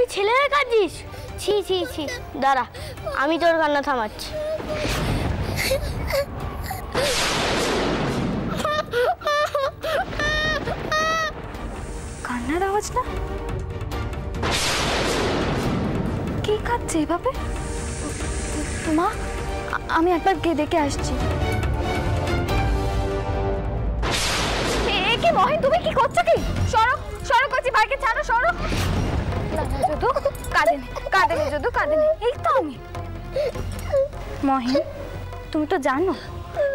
তুই ছেলে হয়ে কাঁদছিস? ছি ছি ছি, দাঁড়া আমি তোর কান্না থামাচ্ছি। কান্নার আওয়াজ না? কে কাঁদছে এভাবে? মা, আমি একবার গিয়ে দেখে আসছি। কি মহিন, তুমি কি করছো? কি সরো সরো করছি, ভাইকে ছাড়ো, সরো। যদু কাঁদেনি, কাঁদেনি যদু, কাঁদেনি। এই তো আমি। মহিন, তুমি তো জানো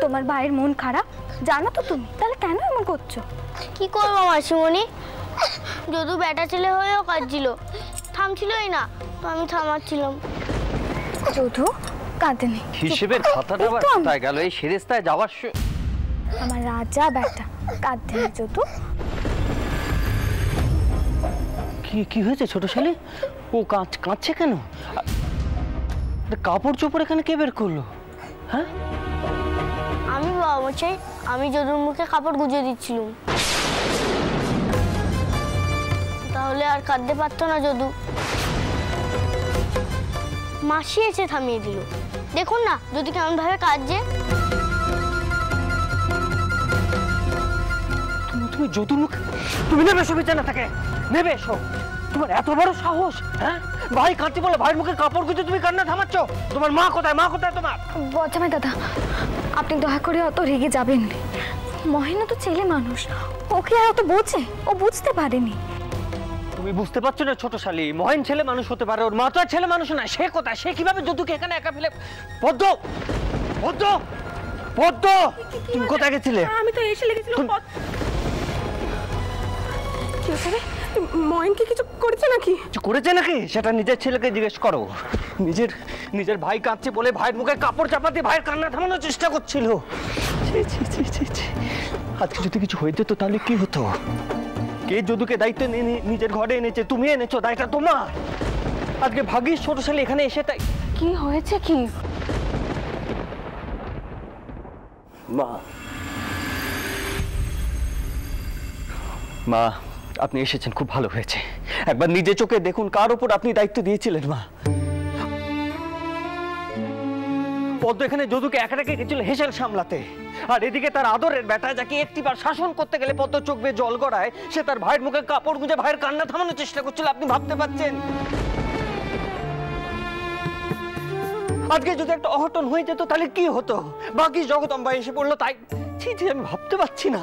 তোমার ভাইয়ের মন খারাপ, জানো তো তুমি, তাহলে কেন এমন করছো? কি করবো মাসিমণি, যদু বেটা ছেলে হয়েও কাঁদছিল, থামছিলই না, তো আমি থামাচ্ছিলাম। যদু কাঁদেনি। হিসেবের খাতাটা কোথায় গেল? এই সেরেস্তায় যাওয়ার আমার রাজা বেটা কাঁদতে না যদু। কি হয়েছে ছোট শালি? ও কাঁদছে কেন? কাপড় চোপড় এখানে কে বের করলো? হ্যাঁ, আমি বাবা মশাই, আমি যদুর মুখে কাপড় গুজে দিচ্ছিলাম, তাহলে আর কাঁদতে পারতো না যদু। মাসি এসে থামিয়ে দিল। দেখুন না যদি কেমন ভাবে কাঁদছে। তুমি যদুর মুখে, তুমি নেবে এসো বিছানা থেকে, নেবে এসো। তোমার এত বড় সাহস? হ্যাঁ, ভাই কাঁদতে বলে ভাইয়ের মুখে কাপড় গুজে তুমি কান্না থামাচ্ছ? তোমার মা কোথায়? মা কোথায় তোমার? বজ্জামাই দাদা, আপনি দয়া করে অত রেগে যাবেন। মহিনা তো ছেলে মানুষ, ওকে আর অত বোঝে, ও বুঝতে পারেনি। তুমি বুঝতে পারছো না ছোট শালি? মহেন ছেলে মানুষ হতে পারে, ওর মা তো আর ছেলে মানুষ না। সে কোথায়? সে কিভাবে যদুকে এখানে একা ফেলে? পদ্ম, পদ্ম, পদ্ম, তুমি কোথায় গেছিলে? আমি তো এসে লেগেছিলাম। কি হচ্ছে? ময়নকে কিছু করেছে নাকি? কিছু করেছে নাকি সেটা নিজের ছেলেকে জিজ্ঞেস করো। নিজের ভাই কাঁদছে বলে ভাইয়ের মুখে কাপড় চাপা দিয়ে ভাইয়ের কান্না থামানোর চেষ্টা করছিল। আজকে যদি কিছু হয়ে যেত তাহলে কি হতো? কে যদুকে দায়িত্ব নিয়ে নিজের ঘরে এনেছে? তুমি এনেছো, দায়টা তোমার। আজকে ভাগিস ছোট শালি এখানে এসে। তাই কি হয়েছে? কি মা, আপনি এসেছেন, খুব ভালো হয়েছে। একবার নিজে চোখে দেখুন কার উপর আপনি দায়িত্ব দিয়েছিলেন। মা, পদ্ম এখানে যদুকে একা রেখে গেছিল হেসেল সামলাতে, আর এদিকে তার আদরের বেটা যাকে একটিবার শাসন করতে গেলে পদ্ম চোখ বেয়ে জল গড়ায়, সে তার ভাইয়ের মুখে কাপড় গুঁজে ভাইয়ের কান্না থামানোর চেষ্টা করছিল। আপনি ভাবতে পারছেন? আজকে যদি একটা অঘটন হয়ে যেত তাহলে কি হতো? বাকি জগদম্বা এসে পড়লো, তাই আমি ভাবতে পারছি না।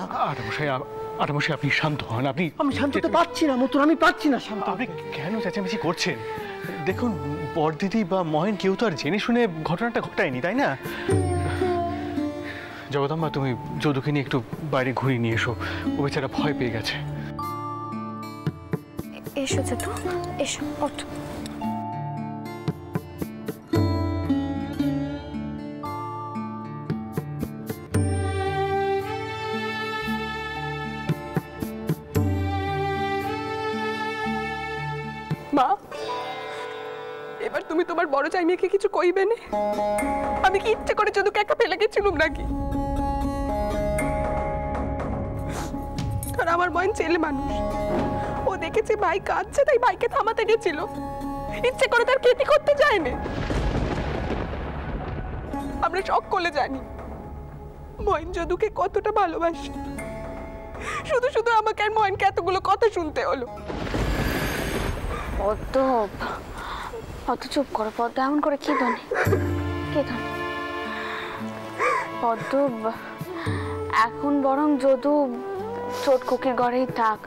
আরে মশাই, আপনি শান্ত হন। আমি শান্ত হতে পারছি না মতুন, আমি পারছি না শান্ত। আপনি কেন চেঁচামেচি করছেন? দেখুন, বড়দিদি বা মহেন কেউ তো আর জেনে শুনে ঘটনাটা ঘটায়নি, তাই না? জগদম্বা, তুমি যদুকে নিয়ে একটু বাইরে ঘুরিয়ে নিয়ে এসো, ও বেচারা ভয় পেয়ে গেছে। এসো যদু, এসো, ওঠ। মা, এবার তুমি তোমার বড় চাই মেয়েকে কিছু কইবে না? আমি কি ইচ্ছে করে যদুকে একা ফেলে গেছিলাম নাকি? আর আমার ময়ন ছেলে মানুষ, ও দেখেছে ভাই কাঁদছে তাই ভাইকে থামাতে গেছিল, ইচ্ছে করে তার ক্ষতি করতে যায়নি। আমরা সকলে জানি ময়ন যদুকে কতটা ভালোবাসে। শুধু শুধু আমাকে আর ময়নকে এতগুলো কথা শুনতে হলো। পদ্ম, অত চুপ করো পদ্ম, এমন করে কি ধনে পদ্ম। এখন বরং যদু চোটকুকির ঘরেই থাক,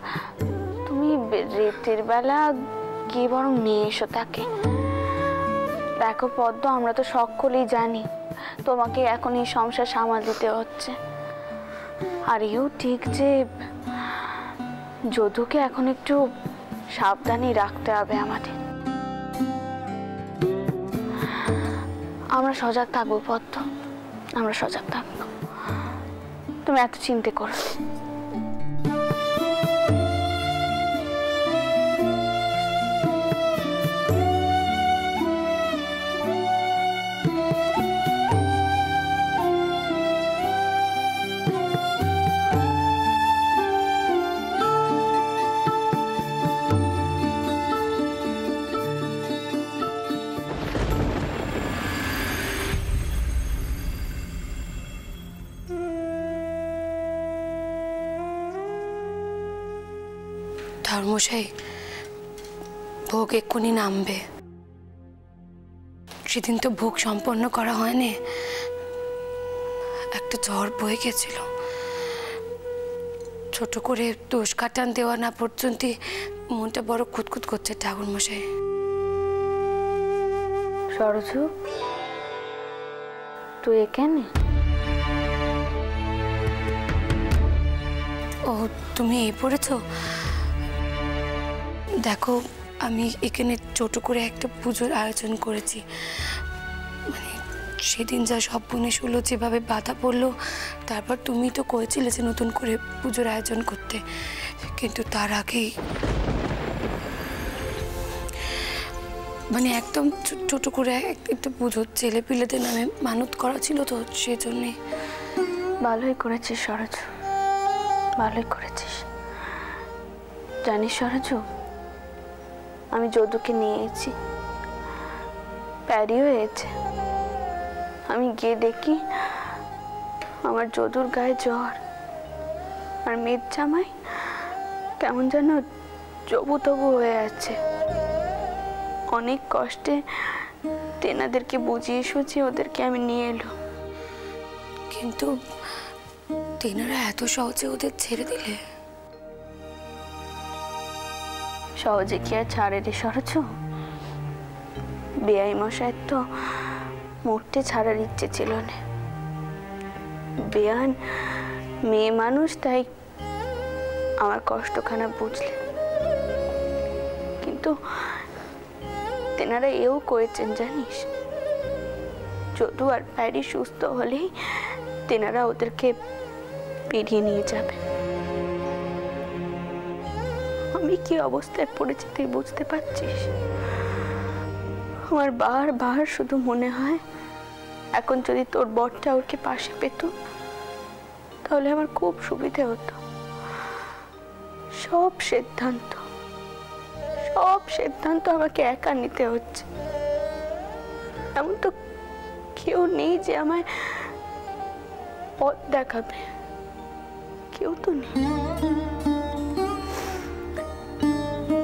তুমি রাতের বেলা গিয়ে বরং নিয়ে এসো তাকে। দেখো পদ্ম, আমরা তো সকলেই জানি তোমাকে এখন এই সংসার সামাল দিতে হচ্ছে, আর এও ঠিক যে যদুকে এখন একটু সাবধানে রাখতে হবে আমাদের। আমরা সজাগ থাকবো পদ্ম, আমরা সজাগ থাকবো, তুমি এত চিন্তা করো। ঠাকুরমশাই, ভোগ এক্ষুনি নামবে। সেদিন তো ভোগ সম্পন্ন করা হয়নি, একটা ঝড় বয়ে গেছিল। ছোট করে দোষ কাটান দেওয়া না পর্যন্ত মনটা বড় খুঁতখুত করছে ঠাকুরমশাই। সরজু, তুই এখানে? ও, তুমি এই পড়েছো? দেখো, আমি এখানে ছোট করে একটা পুজোর আয়োজন করেছি। মানে সেদিন যা সব বনে শুলো যেভাবে বাধা পড়লো, তারপর তুমি তো করেছিলে যে নতুন করে পুজোর আয়োজন করতে, কিন্তু তার আগেই মানে একদম ছোট করে একটা পুজোর ছেলেপিলেদের নামে মানত করা ছিল, তো সেজন্যে। ভালোই করেছিস সরজু, ভালোই করেছিস। জানিস সরজু, আমি যদুকে নিয়ে এসেছি, প্যারিও হয়েছে। আমি গিয়ে দেখি আমার যদুর গায়ে জ্বর, আর মেয়ের জামাই কেমন যেন জবু তবু হয়ে আছে। অনেক কষ্টে তেনাদেরকে বুঝিয়ে সুঝিয়ে ওদেরকে আমি নিয়ে এলো, কিন্তু তেনারা এত সহজে ওদের ছেড়ে দিলে? সহজে কি আর ছাড়ে রে সরজু? বেআই মশাই তো মরতে ছাড়ার ইচ্ছে ছিল না। বেয়ান মেয়ে মানুষ, তাই আমার কষ্টখানা বুঝলে। কিন্তু তেনারা এও করেছেন জানিস, যদু আর প্যারি সুস্থ হলেই তেনারা ওদেরকে বেরিয়ে নিয়ে যাবে। আমি কি অবস্থায় পড়েছি তুই বুঝতে পারছিস? আমার বারবার শুধু মনে হয়, এখন যদি তোর বরটা ওকে পাশে পেত তাহলে আমার খুব সুবিধে হতো। সব সিদ্ধান্ত আমাকে একা নিতে হচ্ছে। এমন তো কেউ নেই যে আমায় পথ দেখাবে, কেউ তো নেই।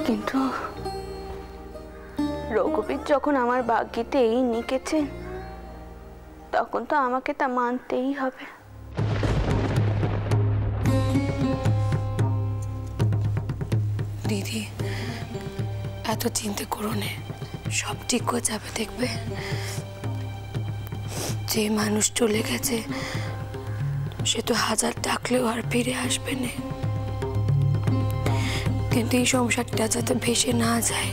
কিন্তু রঘুবীর যখন আমার ভাগ্যিতে এই নিকেছে, তখন তো আমাকে তা মানতেই হবে। দিদি, এত চিন্তা করো না, সব ঠিক হয়ে যাবে দেখবে। যে মানুষ চলে গেছে সে তো হাজার ডাকলেও আর ফিরে আসবে না। কিন্তু এই সংসারটা যাতে ভেসে না যায়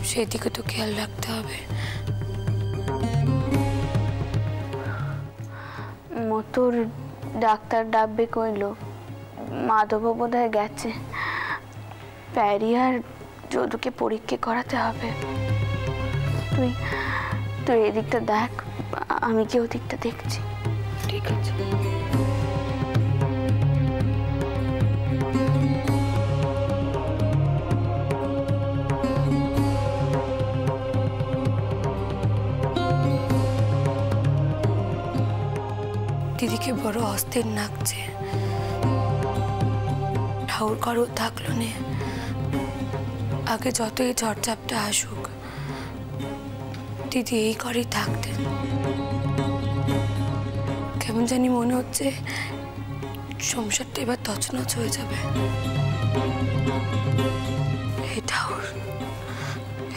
সেদিকে তো খেয়াল রাখতে হবে। মতুর ডাক্তার ডাকবে কইল, মাধব বোধহয় গেছে। প্যারি আর যদুকে পরীক্ষা করাতে হবে। তুই তুই এদিকটা দেখ, আমি কি ওদিকটা দেখছি। ঠিক আছে। দিদিকে বড় অস্থির লাগছে। ঠাউর কারো থাকলো না, আগে যতই ঝড়ঝাপটা আসুক দিদি এই ঘরেই থাকতেন। কেমন জানি মনে হচ্ছে সংসারটা এবার তছনছ হয়ে যাবে। হে ঠাউর,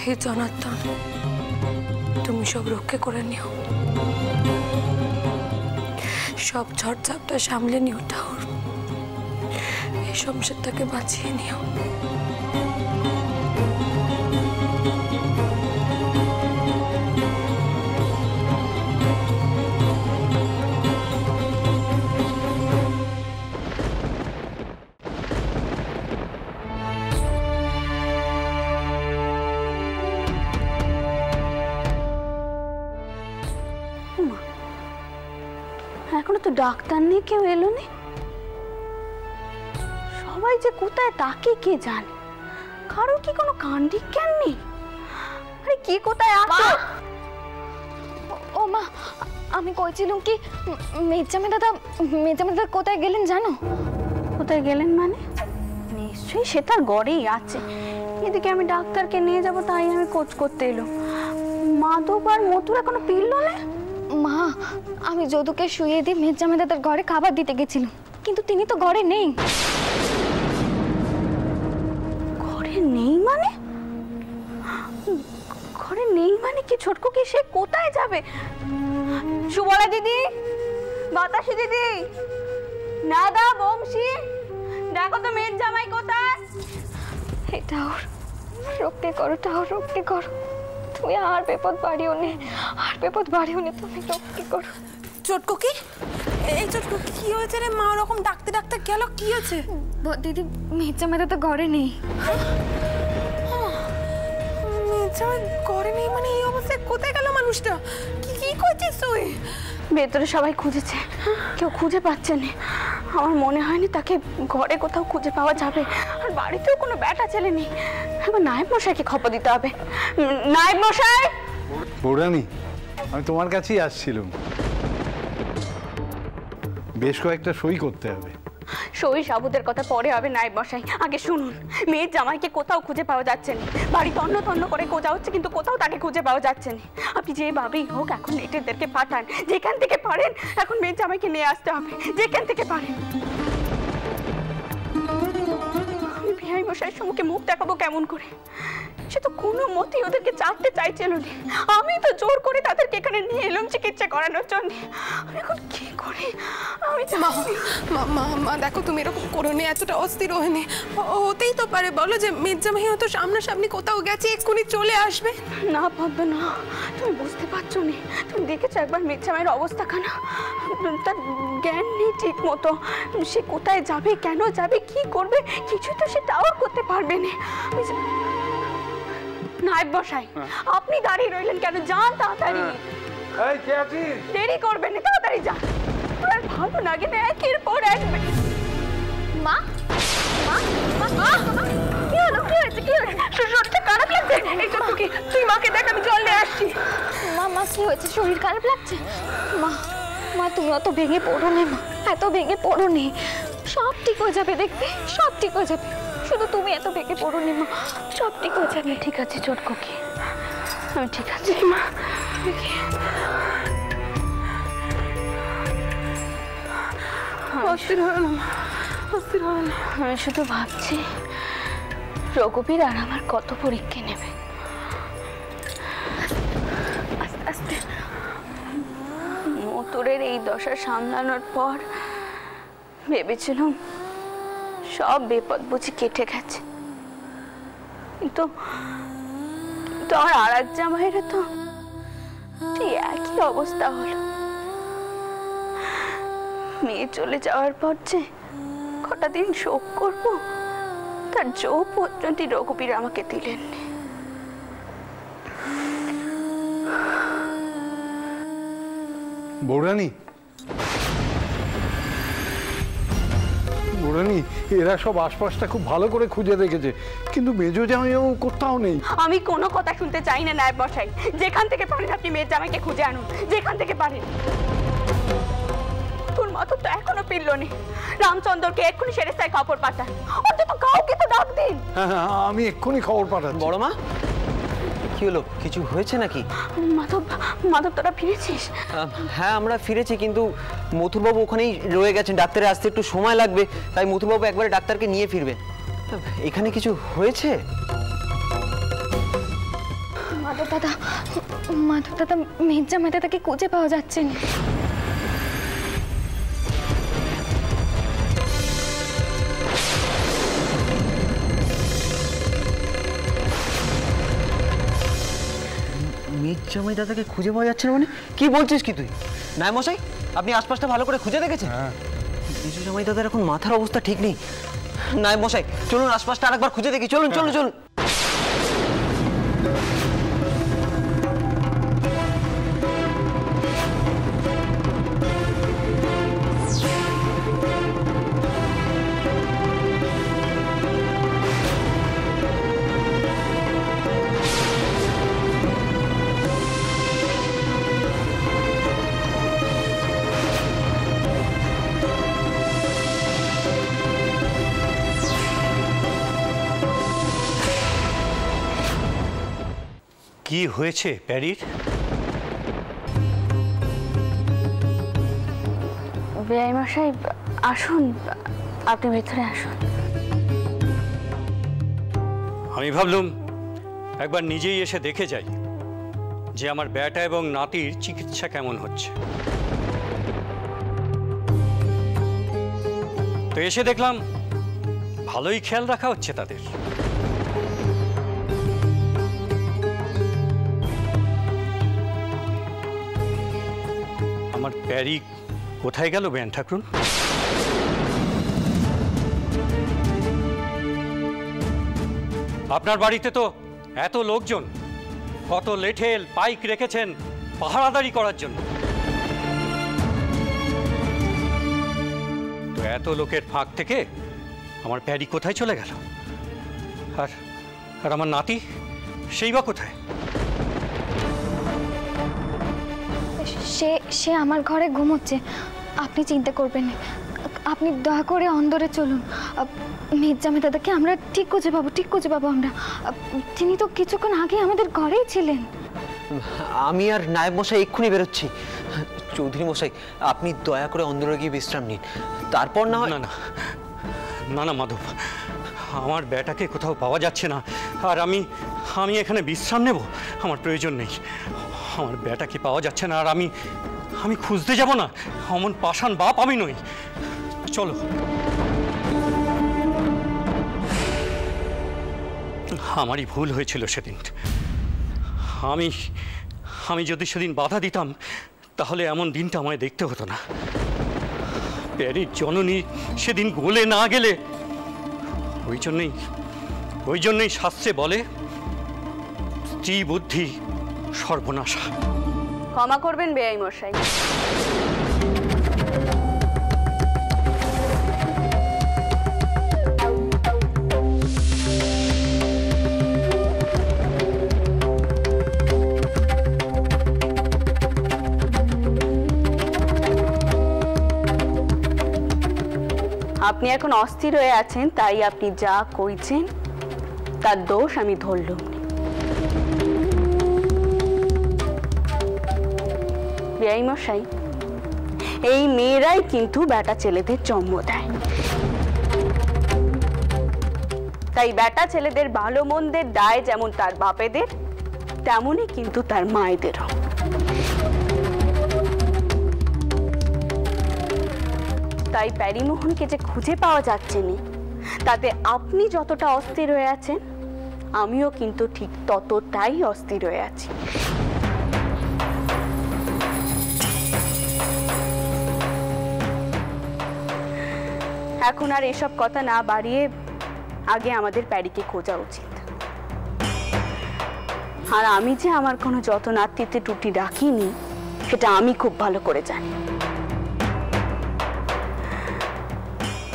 হে জনার্দন, তুমি সব রক্ষা করে নিও, সব ঝড়ঝাপটা সামলে নিও ঠাউর, এই সংসারটাকে বাঁচিয়ে নিও। এখনো তো ডাক্তার নেই, কেউ এলো নি। সবাই যে কোথায় তাকে কে জানে, কারোর কি কোনো কান্ডি জ্ঞান নেই? আরে কে কোথায় আছে? ও মা, আমি কইছিলাম কি মেজামে দাদা কোথায় গেলেন জানো? কোথায় গেলেন মানে? নিশ্চয়ই সে তার ঘরেই আছে। এদিকে আমি ডাক্তারকে নিয়ে যাব, তাই আমি খোঁজ করতে এলো। মাধব আর মথুর এখনো ফিরল না। মা, আমি যদুকে শুয়ে দিয়ে মির্জামাই দাদার ঘরে খাবার দিতে গেছিলাম, কিন্তু তিনি তো ঘরে নেই। ঘরে নেই মানে? ঘরে নেই মানে কি ছোটকু? কি সে কোথায় যাবে? সুবলা দিদি, বাতাসি দিদি, নাদা, বংশী, দেখো তো মির্জামাই কোথায়? এটা ওর রক্ষে করো, তাও রক্ষে করো। তুমি আর বিপদ বাড়িও নে, আর বিপদ বাড়িও নে, তুমি রক্ষে করো। চটকুকি, এই চটকুকি কি হয়েছে রে? মা ওরকম ডাকতে ডাকতে গেল, কি হয়েছে? দিদি, মির্জামাই দাদা ঘরে নেই। মির্জামাই ঘরে নেই মানে এই অবস্থায় কোথায় গেল মানুষটা? কি কি করছিস তুই? ভেতরে সবাই খুঁজেছে, কেউ খুঁজে পাচ্ছে না। আমার মনে হয়নি তাকে ঘরে কোথাও খুঁজে পাওয়া যাবে। আর বাড়িতেও কোনো ব্যাটা ছেলে নেই। এবার নায়েব মশাইকে খবর দিতে হবে। নায়েব মশাই! বৌরানী, আমি তোমার কাছেই আসছিলাম। বেশ কয়েকটা সই করতে হবে। সই সাবুদের কথা পরে হবে নায়েব মশাই, আগে শুনুন। মেয়ের জামাইকে কোথাও খুঁজে পাওয়া যাচ্ছে না। বাড়ি তন্ন তন্ন করে খোঁজা হচ্ছে, কিন্তু কোথাও তাকে খুঁজে পাওয়া যাচ্ছে না। আপনি যেভাবেই হোক এখন নেটেদেরকে পাঠান, যেখান থেকে পারেন। এখন মেয়ের জামাইকে নিয়ে আসতে হবে, যেখান থেকে পারেন। আমি ভিআই মশাইয়ের সম্মুখে মুখ দেখাবো কেমন করে? সে তো কোনো মতেই ওদেরকে চাপতে চাইছিল না। আমি তো জোর করে তাদেরকে এখানে নিয়ে এলাম চিকিৎসা করানোর জন্য। এখন কি করি আমি? মা মা মা মা দেখো, তুমি এরকম করো না, এতটা অস্থির হয়ে নে। হতেই তো পারে, বলো যে মির্জামাই হয়তো সামনাসামনি কোথাও গেছে, এক্ষুনি চলে আসবে। না পদ্ম না, তুমি বুঝতে পারছো না। তুমি দেখেছো একবার মির্জামাইয়ের অবস্থাখানা? তার জ্ঞান নেই ঠিক মতো। সে কোথায় যাবে, কেন যাবে, কি করবে, কিছু তো সে টাওয়ার করতে পারবে না। নায়েব মশাই, আপনি দাঁড়িয়ে রইলেন কেন? যান তাড়াতাড়ি, দেরি করবেন না, তাড়াতাড়ি যান। আর ভালো লাগে না একের পর এক। মা, মা, মা, মা, কি হলো? কি হয়েছে? কি হয়েছে? শরীরটা খারাপ লাগছে? এই তো তুই মাকে দেখ, আমি জল নিয়ে আসছি। মা, মা, কি হয়েছে? শরীর খারাপ লাগছে? মা, মা, তুমি অত ভেঙে পড়ো নে মা, এত ভেঙে পড়ো নে। সব ঠিক হয়ে যাবে, দেখবে সব ঠিক হয়ে যাবে। শুধু তুমি এত ভেঙে পড়ো নে মা, সব ঠিক হয়ে যাবে। ঠিক আছে চটকুকি, আমি ঠিক আছে মা। অস্থির হলো না, অস্থির হলো না। আমি শুধু ভাবছি রঘুবীর আর আমার কত পরীক্ষা নেবে। আস্তে আস্তে। মথুরের এই দশা সামলানোর পর ভেবেছিলাম সব বিপদ বুঝি কেটে গেছে, কিন্তু আমার আর এক জামাইয়ের তো ঠিক একই অবস্থা হলো। মেয়ে চলে যাওয়ার পর যে কটা দিন শোক করব, তার জো পর্যন্ত রঘুবীর আমাকে দিলেন। বৌরানী, বৌরানী, এরা সব আশপাশটা খুব ভালো করে খুঁজে দেখেছে, কিন্তু মেজো জামাইও কোথাও নেই। আমি কোনো কথা শুনতে চাই না নায়েব মশাই। যেখান থেকে পারেন আপনি মেয়ের জামাইকে খুঁজে আনুন, যেখান থেকে পারেন। তোর মা তো এখনো ফিরল নি। রামচন্দ্রকে এক্ষুনি সেরেস্তায় খবর পাঠান, অন্তত কাউকে তো ডাক দিন। হ্যাঁ, আমি এক্ষুনি খবর পাঠাচ্ছি। বড় মা, কি হলো? কিছু হয়েছে নাকি? মাধব, মাধব তোরা ফিরেছিস? হ্যাঁ, আমরা ফিরেছি, কিন্তু মথুরবাবু ওখানেই রয়ে গেছেন। ডাক্তারের আসতে একটু সময় লাগবে, তাই মথুরবাবু একবারে ডাক্তারকে নিয়ে ফিরবেন। এখানে কিছু হয়েছে? মাধব দাদা, মাধব দাদা, মির্জামাই দাদাকে খুঁজে পাওয়া যাচ্ছে না। মির্জামাই দাদাকে খুঁজে পাওয়া যাচ্ছে না মানে? কি বলছিস কি তুই? নায়েব মশাই, আপনি আশপাশটা ভালো করে খুঁজে দেখেছেন? মির্জামাই দাদার এখন মাথার অবস্থা ঠিক নেই। নায়েব মশাই, চলুন আশপাশটা আরেকবার খুঁজে দেখি। চলুন চলুন চলুন। কি হয়েছে প্যারির? বেআই মশাই আসুন, আপনি ভেতরে আসুন। আমি ভাবলাম একবার নিজেই এসে দেখে যাই যে আমার বেটা এবং নাতির চিকিৎসা কেমন হচ্ছে। তো এসে দেখলাম ভালোই খেয়াল রাখা হচ্ছে তাদের। আমার প্যারি কোথায় গেল বেন ঠাকুর? আপনার বাড়িতে তো এত লোকজন, কত লেঠেল পাইক রেখেছেন পাহারাদারি করার জন্য, তো এত লোকের ফাঁক থেকে আমার প্যারি কোথায় চলে গেল? আর আর আমার নাতি, সেই বা কোথায়? সে সে আমার ঘরে ঘুমোচ্ছে, আপনি চিন্তা করবেন না। আপনি দয়া করে অন্দরে চলুন। মির্জামে দাদাকে আমরা ঠিক খুঁজে পাবো আমরা। তিনি তো কিছুক্ষণ আগে আমাদের ঘরেই ছিলেন। আমি আর নায়েব মশাই এক্ষুনি বেরোচ্ছি। চৌধুরী মশাই, আপনি দয়া করে অন্দরে গিয়ে বিশ্রাম নিন, তারপর না হয়। না না না না মাধব, আমার বেটাকে কোথাও পাওয়া যাচ্ছে না, আর আমি এখানে বিশ্রাম নেব? আমার প্রয়োজন নেই। আমার বেটাকে পাওয়া যাচ্ছে না, আর আমি খুঁজতে যাব না? অমন পাষাণ বাপ আমি নই। চলো। আমারই ভুল হয়েছিল সেদিন। আমি যদি সেদিন বাধা দিতাম তাহলে এমন দিনটা আমায় দেখতে হতো না। প্যারির জননী সেদিন গলে না গেলে, ওই জন্যই শাস্ত্রে বলে স্ত্রী বুদ্ধি সর্বনাশা। ক্ষমা করবেন বেআই মশাই। আপনি এখন অস্থির হয়ে আছেন, তাই আপনি যা কইছেন তার দোষ আমি ধরলুম। বেআই মশাই, এই মেয়েরাই কিন্তু বেটা ছেলেদের জন্ম দেয়, তাই বেটা ছেলেদের ভালো মন্দের দায় যেমন তার বাপেদের, তেমনই কিন্তু তার মায়েদেরও। তাই প্যারিমোহনকে যে খুঁজে পাওয়া যাচ্ছে না, তাতে আপনি যতটা অস্থির হয়ে আছেন, আমিও কিন্তু ঠিক ততটাই অস্থির হয়ে আছি। এখন আর এসব কথা না বাড়িয়ে আগে আমাদের প্যারিকে খোঁজা উচিত। আর আমি যে আমার কোনো যত্নার্থীতে ত্রুটি রাখিনি, সেটা আমি খুব ভালো করে জানি।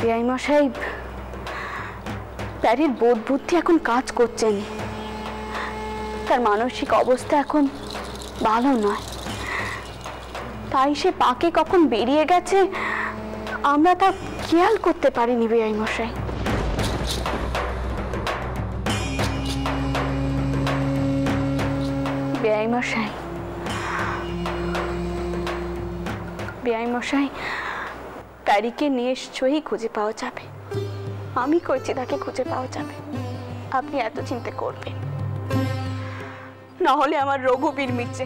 বেআই মশাই, প্যারির বোধ বুদ্ধি এখন কাজ করছে না, তার মানসিক অবস্থা এখন ভালো নয়, তাই সে পাকে কখন বেরিয়ে গেছে আমরা তা খেয়াল করতে পারিনি। বেআই মশাই, বেআই মশাই, বেআই মশাই, প্যারিকে নিশ্চয়ই খুঁজে পাওয়া যাবে। আমি কইছি তাকে খুঁজে পাওয়া যাবে, আপনি এত চিন্তা করবেন না। হলে আমার রঘুবীর মিছে,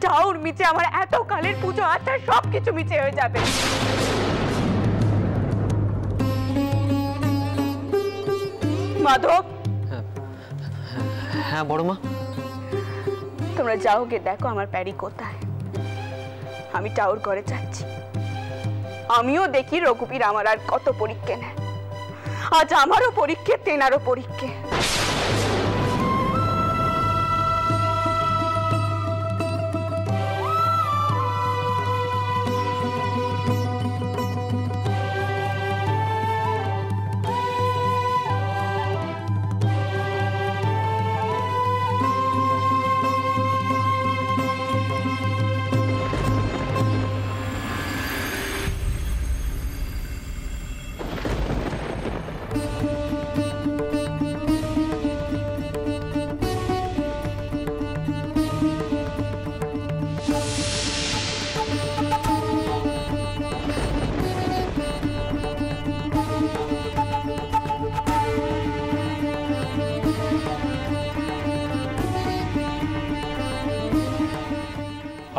ঠাউর মিছে, আমার এত কালের পুজো আচার সবকিছু মিছে হয়ে যাবে। মাধব। হ্যাঁ বড় মা। তোমরা যাও, গে দেখো আমার প্যারি কোথায়। আমি টাউর ঘরে যাচ্ছি। আমিও দেখি রঘুবীর আমার আর কত পরীক্ষা নেয়। আজ আমারও পরীক্ষা, তেনারও পরীক্ষা।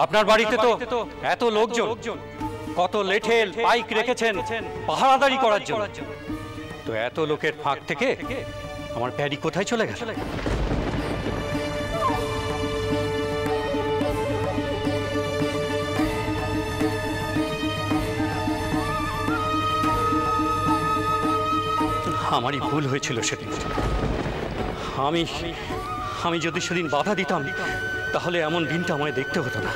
আপনার বাড়িতে তো এত লোকজন, কত লেঠেল বাইক রেখেছেন পাহারাদারি করার জন্য, তো এত লোকের ফাঁক থেকে আমার প্যারি কোথায় চলে গেল? আমারই ভুল হয়েছিল সেদিন। আমি যদি সেদিন বাধা দিতাম তাহলে এমন দিনটা আমায় দেখতে হতো না।